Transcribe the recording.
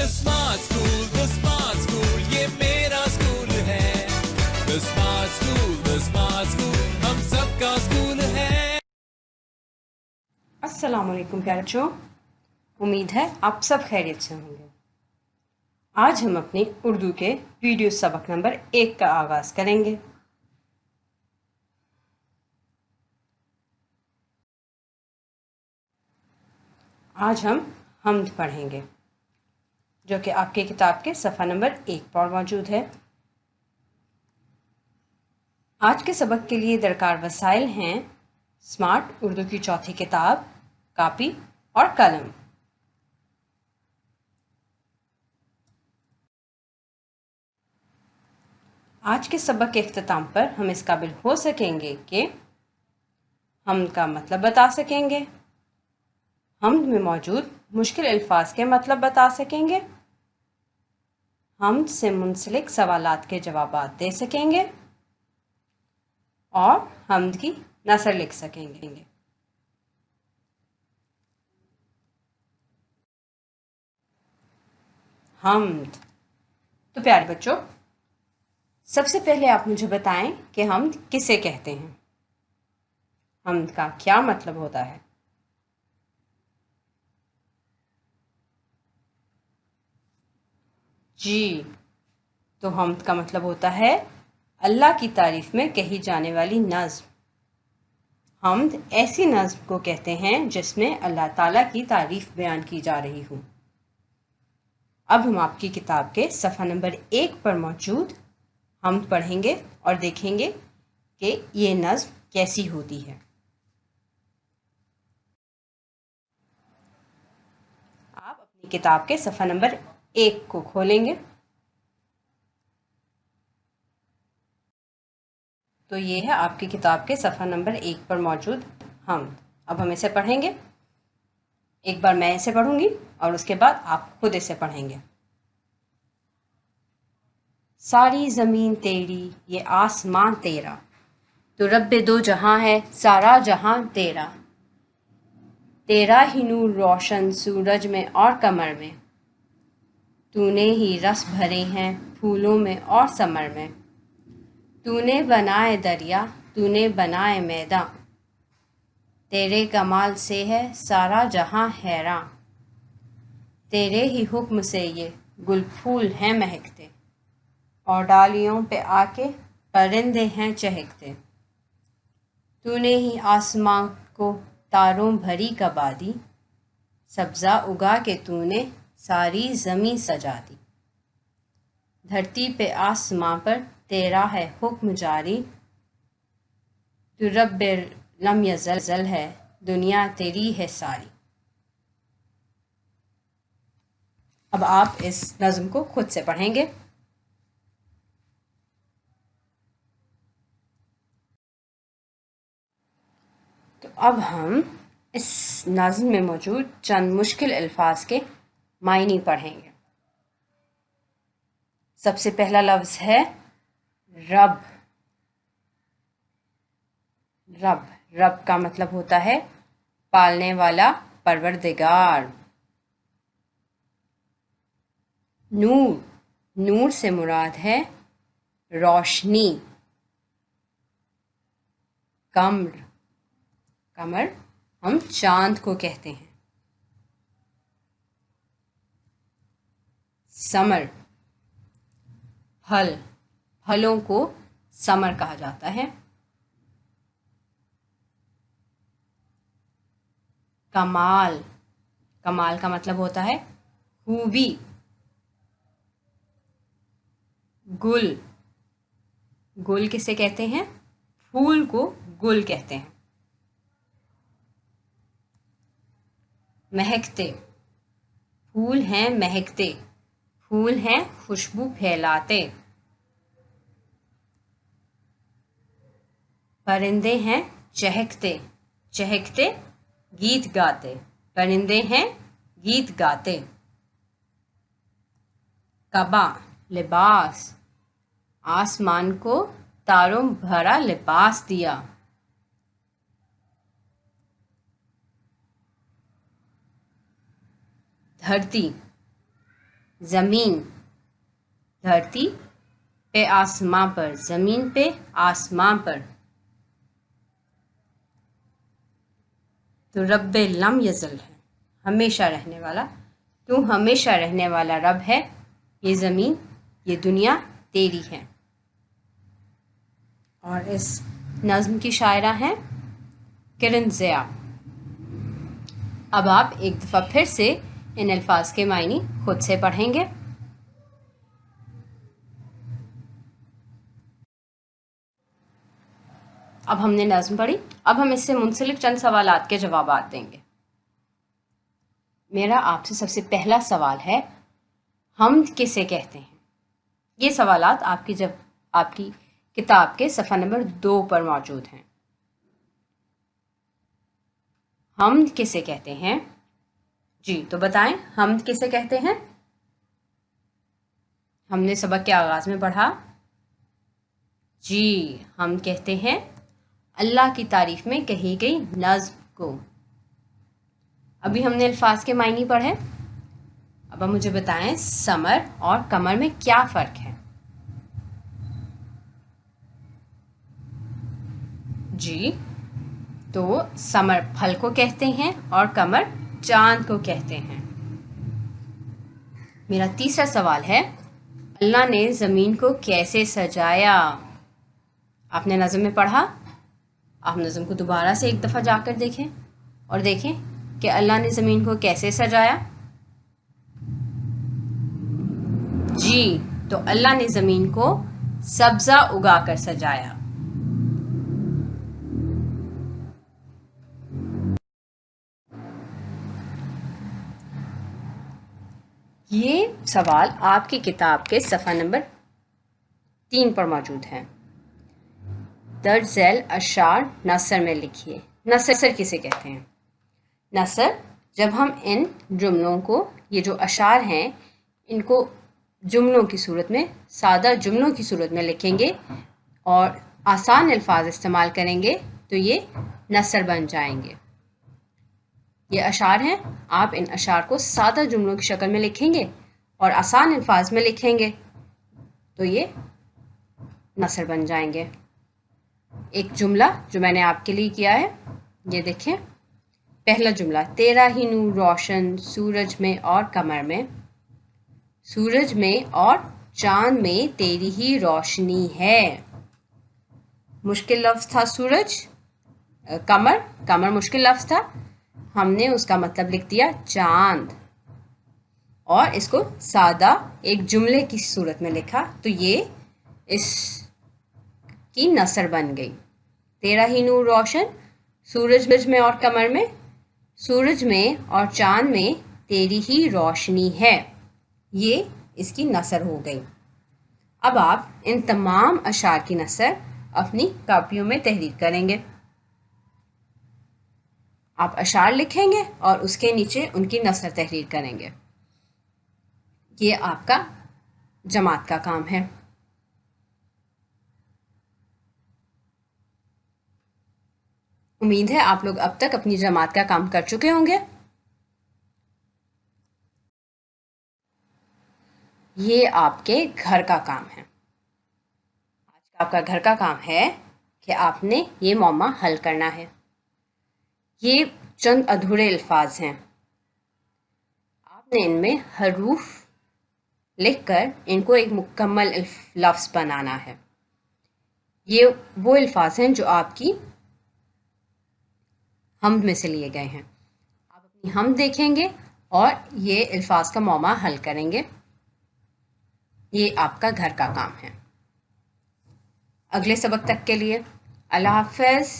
The smart school, ये मेरा school है। The smart school, हम सबका स्कूल है। अस्सलाम वालेकुम प्यारे बच्चों, उम्मीद है आप सब खैरियत से होंगे। आज हम अपने उर्दू के वीडियो सबक नंबर 1 का आगाज़ करेंगे। आज हम हम्द पढ़ेंगे, जो कि आपके किताब के सफ़ा नंबर 1 पर मौजूद है। आज के सबक के लिए दरकार वसाइल हैं स्मार्ट उर्दू की चौथी किताब, कापी और कलम। आज के सबक के इख्तिताम पर हम इस काबिल हो सकेंगे कि हम्द का मतलब बता सकेंगे, हम्द में मौजूद मुश्किल अल्फाज के मतलब बता सकेंगे, हम्द से मुंसलिक सवालात के जवाबात दे सकेंगे और हम्द की नसर लिख सकेंगे। हम्द। तो प्यारे बच्चों, सबसे पहले आप मुझे बताएं कि हम्द किसे कहते हैं, हम्द का क्या मतलब होता है। जी, तो हम्द का मतलब होता है अल्लाह की तारीफ में कही जाने वाली नज़्म। हम्द ऐसी नज़्म को कहते हैं जिसमें अल्लाह ताला की तारीफ बयान की जा रही हो। अब हम आपकी किताब के सफ़ा नंबर 1 पर मौजूद हम्द पढ़ेंगे और देखेंगे कि ये नज़्म कैसी होती है। आप अपनी किताब के सफ़ा नंबर 1 को खोलेंगे तो ये है आपकी किताब के सफ़ा नंबर 1 पर मौजूद हम्द। अब हम इसे पढ़ेंगे। एक बार मैं इसे पढ़ूंगी और उसके बाद आप खुद इसे पढ़ेंगे। सारी ज़मीन तेरी, ये आसमान तेरा, तो रब्बे दो जहां है, सारा जहां तेरा। तेरा ही नूर रोशन सूरज में और कमर में, तूने ही रस भरे हैं फूलों में और समर में। तूने बनाए दरिया, तूने बनाए मैदान, तेरे कमाल से है सारा जहां हैरान। तेरे ही हुक्म से ये गुल फूल हैं महकते, और डालियों पे आके परिंदे हैं चहकते। तूने ही आसमां को तारों भरी कबादी, सब्ज़ा उगा के तूने सारी ज़मीं सजा दी। धरती पे आसमां पर तेरा है हुक्म जारी, तू रब्बे लम यज़ल है, दुनिया तेरी है सारी। अब आप इस नज़्म को खुद से पढ़ेंगे। तो अब हम इस नज़्म में मौजूद चंद मुश्किल अल्फाज के मायने पढ़ेंगे। सबसे पहला लफ्ज़ है रब। रब, रब का मतलब होता है पालने वाला, परवरदिगार। नूर, नूर से मुराद है रोशनी। कमर, कमर हम चांद को कहते हैं। समर, फल, फलों को समर कहा जाता है। कमाल, कमाल का मतलब होता है खूबी। गुल, गुल किसे कहते हैं? फूल को गुल कहते हैं। महकते, फूल हैं महकते, फूल हैं खुशबू फैलाते। परिंदे हैं चहकते, चहकते गीत गाते, परिंदे हैं गीत गाते। कबा, लिबास, आसमान को तारों भरा लिबास दिया। धरती, ज़मीन धरती पे, आसमां पर, ज़मीन पे आसमां पर। तो रब लम यज़ल है, हमेशा रहने वाला। तू हमेशा रहने वाला रब है, ये ज़मीन ये दुनिया तेरी है। और इस नज़्म की शायरा हैं किरण ज़िया। अब आप एक दफ़ा फिर से इन अल्फाज के मायने खुद से पढ़ेंगे। अब हमने नज़्म पढ़ी, अब हम इससे मुंसलिक चंद सवालात के जवाबात देंगे। मेरा आपसे सबसे पहला सवाल है, हमद किसे कहते हैं? ये सवालात आपकी किताब के सफ़ा नंबर 2 पर मौजूद हैं। हमद किसे कहते हैं? जी, तो बताएं, हमद किसे कहते हैं? हमने सबक के आगाज़ में पढ़ा, जी, हम कहते हैं अल्लाह की तारीफ़ में कही गई नज़्म को। अभी हमने अल्फाज के मायने पढ़े, अब आप मुझे बताएं समर और कमर में क्या फ़र्क है? जी, तो समर फल को कहते हैं और कमर चांद को कहते हैं। मेरा तीसरा सवाल है, अल्लाह ने ज़मीन को कैसे सजाया? आपने नज़्म में पढ़ा, आप नज़्म को दोबारा से एक दफ़ा जाकर देखें और देखें कि अल्लाह ने ज़मीन को कैसे सजाया। जी, तो अल्लाह ने ज़मीन को सब्ज़ा उगाकर सजाया। ये सवाल आपकी किताब के सफ़ा नंबर 3 पर मौजूद है। दर्ज झैल अशार नसर में लिखिए। नसर किसे कहते हैं? नसर, जब हम इन जुमलों को, ये जो अशार हैं, इनको जुमलों की सूरत में, सादा जुमलों की सूरत में लिखेंगे और आसान अल्फाज इस्तेमाल करेंगे तो ये नसर बन जाएंगे। ये अशार हैं, आप इन अशार को सादा जुमलों की शक्ल में लिखेंगे और आसान अल्फाज में लिखेंगे तो ये नसर बन जाएंगे। एक जुमला जो मैंने आपके लिए किया है, ये देखें। पहला जुमला, तेरा ही नूर रोशन सूरज में और कमर में। सूरज में और चांद में तेरी ही रोशनी है। मुश्किल लफ्ज़ था सूरज, कमर मुश्किल लफ्ज़ था, हमने उसका मतलब लिख दिया चांद और इसको सादा एक जुमले की सूरत में लिखा तो ये इसकी नसर बन गई। तेरा ही नूर रोशन सूरज में और कमर में, सूरज में और चांद में तेरी ही रोशनी है, ये इसकी नसर हो गई। अब आप इन तमाम अशार की नसर अपनी कापियों में तहरीर करेंगे। आप अशार लिखेंगे और उसके नीचे उनकी नसर तहरीर करेंगे। ये आपका जमात का काम है। उम्मीद है आप लोग अब तक अपनी जमात का काम कर चुके होंगे। ये आपके घर का काम है। आज का आपका घर का काम है कि आपने ये मौमा हल करना है। ये चंद अधूरे अल्फाज हैं, आपने इनमें हरूफ लिखकर इनको एक मुकम्मल लफ्ज़ बनाना है। ये वो अल्फाज हैं जो आपकी हमद में से लिए गए हैं। आप अपनी हमद देखेंगे और ये अल्फाज का मौमा हल करेंगे। ये आपका घर का काम है। अगले सबक तक के लिए अल्लाह हाफ़िज़।